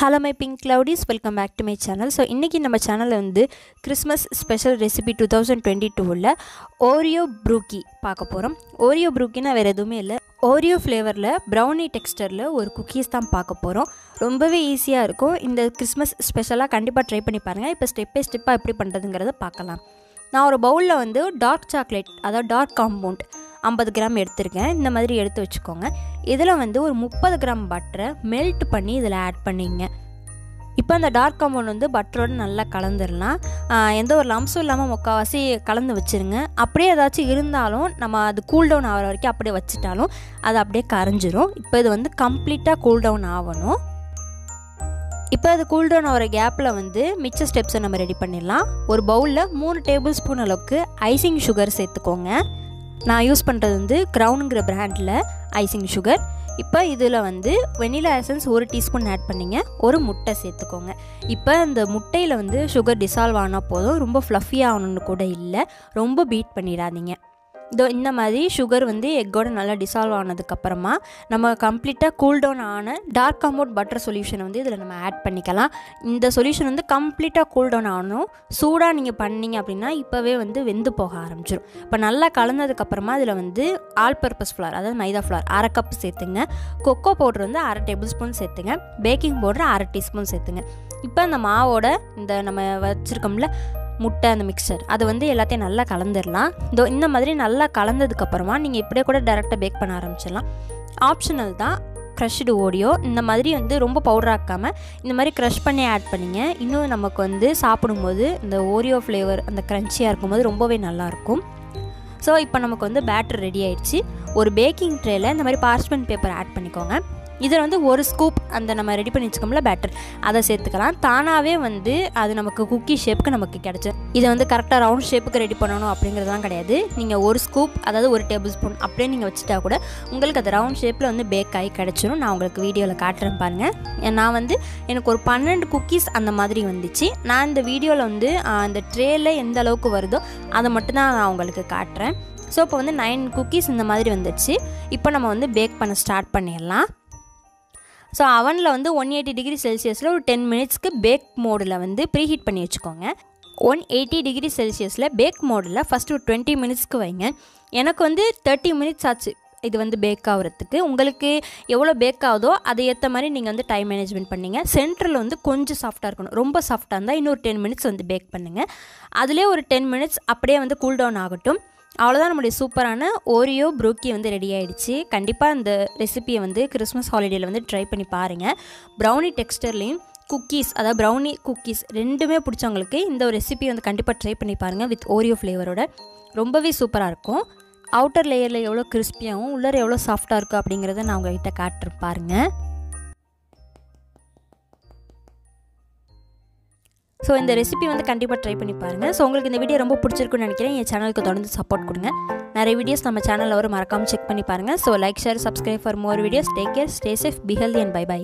Hello my pink cloudies, welcome back to my channel. So இன்னைக்கு நம்ம சேனல்ல வந்து Christmas special recipe 2022 ல Oreo Brookie பார்க்க போறோம். Oreo Brookieனா வேற எதுவுமே இல்ல. Oreo flavorல brownie textureல ஒரு cookies தான் பார்க்க போறோம். ரொம்பவே ஈஸியா இருக்கும். இந்த Christmas ஸ்பெஷலா கண்டிப்பா ட்ரை பண்ணி பாருங்க. இப்போ ஸ்டெப் பை ஸ்டெப்பா எப்படி பண்றதுங்கறத பார்க்கலாம். நான் ஒரு பவுல்ல வந்து டார்க் சாக்லேட் அதாவது டார்க் காம்பவுண்ட் 50 கிராம் எடுத்துருக்கேன். இந்த மாதிரி எடுத்து வச்சுக்கோங்க. இதில் வந்து ஒரு 30 கிராம் பட்டரை மெல்ட் பண்ணி இதில் ஆட் பண்ணிங்க. இப்போ அந்த டார்க் காம்பவுண்ட் வந்து பட்டரோடு நல்லா கலந்துடலாம். எந்த ஒரு லம்ஸும் இல்லாமல் முக்கால்வாசி கலந்து வச்சுருங்க. அப்படியே ஏதாச்சும் இருந்தாலும் நம்ம அது கூல் டவுன் ஆகிற வரைக்கும் அப்படியே வச்சுட்டாலும் அது அப்படியே கரைஞ்சிரும். இப்போ இது வந்து கம்ப்ளீட்டாக கூல் டவுன் ஆகணும். இப்போ அது கூல் டவுன் ஆகிற கேப்பில் வந்து மிச்ச ஸ்டெப்ஸை நம்ம ரெடி பண்ணிடலாம். ஒரு பவுலில் 3 டேபிள் ஸ்பூன் அளவுக்கு ஐசிங் சுகர் சேர்த்துக்கோங்க. நான் யூஸ் பண்ணுறது வந்து க்ரௌனுங்கிற பிராண்டில் ஐசிங் சுகர். இப்போ இதில் வந்து வெனிலா எசன்ஸ் 1 டீஸ்பூன் ஆட் பண்ணிங்க. ஒரு முட்டை சேர்த்துக்கோங்க. இப்போ இந்த முட்டையில் வந்து சுகர் டிசால்வ் ஆனால் போதும். ரொம்ப ஃப்ளஃபியாக ஆகணுன்னு கூட இல்லை. ரொம்ப பீட் பண்ணிடாதீங்க. இதோ இந்த மாதிரி சுகர் வந்து எக்கோட நல்லா டிசால்வ் ஆனதுக்கப்புறமா நம்ம கம்ப்ளீட்டாக கூல் டவுன் ஆன டார்க் காம்பவுண்ட் பட்டர் சொல்யூஷனை வந்து இதில் நம்ம ஆட் பண்ணிக்கலாம். இந்த சொல்யூஷன் வந்து கம்ப்ளீட்டாக கூல் டவுன் ஆகணும். சூடாக நீங்கள் பண்ணிங்க அப்படின்னா இப்போவே வந்து வெந்து போக ஆரம்பிச்சிடும். இப்போ நல்லா கலந்ததுக்கப்புறமா இதில் வந்து ஆல் பர்பஸ் ஃப்ளார் அதாவது மைதா ஃப்ளார் 1/2 கப் சேர்த்துங்க. கொக்கோ பவுடர் வந்து 1/2 டேபிள் ஸ்பூன் சேர்த்துங்க. பேக்கிங் பவுடர் 1/2 டீஸ்பூன் சேர்த்துங்க. இப்போ அந்த மாவோட இந்த நம்ம வச்சுருக்கோம்ல முட்டை அந்த மிக்சர் அதை வந்து எல்லாத்தையும் நல்லா கலந்துடலாம். இந்த மாதிரி நல்லா கலந்ததுக்கப்புறமா நீங்கள் இப்படியே கூட டேரெக்டாக பேக் பண்ண ஆரம்பிச்சிடலாம். ஆப்ஷனல் தான் க்ரஷ்டு ஓரியோ. இந்த மாதிரி வந்து ரொம்ப பவுடராக்காமல் இந்த மாதிரி க்ரஷ் பண்ணி ஆட் பண்ணிங்க. இன்னும் நமக்கு வந்து சாப்பிடும்போது இந்த ஓரியோ ஃப்ளேவர் அந்த க்ரன்ச்சியாக இருக்கும்போது ரொம்பவே நல்லாயிருக்கும். ஸோ இப்போ நமக்கு வந்து பேட்டர் ரெடி ஆகிடுச்சு. ஒரு பேக்கிங் ட்ரேயில் இந்த மாதிரி பார்ச்மெண்ட் பேப்பர் ஆட் பண்ணிக்கோங்க. இதில் வந்து ஒரு ஸ்கூப் அந்த நம்ம ரெடி பண்ணி வச்சுக்கோம்ல பேட்டர் அதை சேர்த்துக்கலாம். தானாகவே வந்து அது நமக்கு குக்கி ஷேப்புக்கு நமக்கு கிடச்சி. இதை வந்து கரெக்டாக ரவுண்ட் ஷேப்புக்கு ரெடி பண்ணணும் அப்படிங்கிறதுலாம் கிடையாது. நீங்கள் ஒரு ஸ்கூப் அதாவது 1 டேபிள் ஸ்பூன் அப்படியே நீங்கள் வச்சுட்டா கூட உங்களுக்கு அது ரவுண்ட் ஷேப்பில் வந்து பேக் ஆகி கிடச்சிடும். நான் உங்களுக்கு வீடியோவில் காட்டுறேன் பாருங்கள். நான் வந்து எனக்கு ஒரு 12 குக்கீஸ் அந்த மாதிரி வந்துச்சு. நான் இந்த வீடியோவில் வந்து அந்த ட்ரேயில் எந்த அளவுக்கு வருதோ அதை மட்டும்தான் நான் உங்களுக்கு காட்டுறேன். ஸோ இப்போ வந்து 9 குக்கீஸ் இந்த மாதிரி வந்துடுச்சு. இப்போ நம்ம வந்து பேக் பண்ண ஸ்டார்ட் பண்ணிடலாம். ஸோ அவனில் வந்து 180 டிகிரி செல்சியஸில் ஒரு 10 மினிட்ஸ்க்கு பேக் மோடில் வந்து ப்ரீஹீட் பண்ணி வச்சுக்கோங்க. 180 டிகிரி செல்சியஸில் பேக் மோடில் ஃபஸ்ட்டு ஒரு 20 மினிட்ஸ்க்கு வைங்க. எனக்கு வந்து 30 மினிட்ஸ் ஆச்சு இது வந்து பேக் ஆகிறதுக்கு. உங்களுக்கு எவ்வளோ பேக் ஆகுதோ அதை ஏற்ற மாதிரி நீங்கள் வந்து டைம் மேனேஜ்மெண்ட் பண்ணிங்க. சென்டரில் வந்து கொஞ்சம் சாஃப்டாக இருக்கணும். ரொம்ப சாஃப்டாக இருந்தால் இன்னொரு 10 மினிட்ஸ் வந்து பேக் பண்ணுங்கள். அதிலே ஒரு 10 மினிட்ஸ் அப்படியே வந்து கூல் டவுன் ஆகட்டும். அவ்வளோதான், நம்மளுடைய சூப்பரான ஓரியோ ப்ரூக்கி வந்து ரெடி ஆகிடுச்சு. கண்டிப்பாக இந்த ரெசிபியை வந்து கிறிஸ்மஸ் ஹாலிடேயில் வந்து ட்ரை பண்ணி பாருங்கள். ப்ரௌனி டெக்ஸ்டர்லேயும் குக்கீஸ் அதாவது ப்ரௌனி குக்கீஸ் ரெண்டுமே பிடிச்சவங்களுக்கு இந்த ஒரு ரெசிபி வந்து கண்டிப்பாக ட்ரை பண்ணி பாருங்கள். வித் ஓரியோ ஃப்ளேவரோட ரொம்பவே சூப்பராக இருக்கும். அவுட்டர் லேயரில் எவ்வளோ கிறிஸ்பியாகவும் உள்ளே எவ்வளோ சாஃப்டாக இருக்கும் அப்படிங்கிறத நான் உங்கள்கிட்ட காட்டுறேன் பாருங்கள். ஸோ இந்த ரெசிபி வந்து கண்டிப்பாக ட்ரை பண்ணி பாருங்கள். ஸோ உங்களுக்கு இந்த வீடியோ ரொம்ப பிடிச்சிருக்குன்னு நினைக்கிறேன். என் சேனலுக்கு தொடர்ந்து சப்போர்ட் கொடுங்க. நிறைய வீடியோஸ் நம்ம சேனலில் வரும், மறக்காமல் செக் பண்ணி பாருங்கள். So like, share, subscribe for more videos. Take care, stay safe, be healthy and bye by.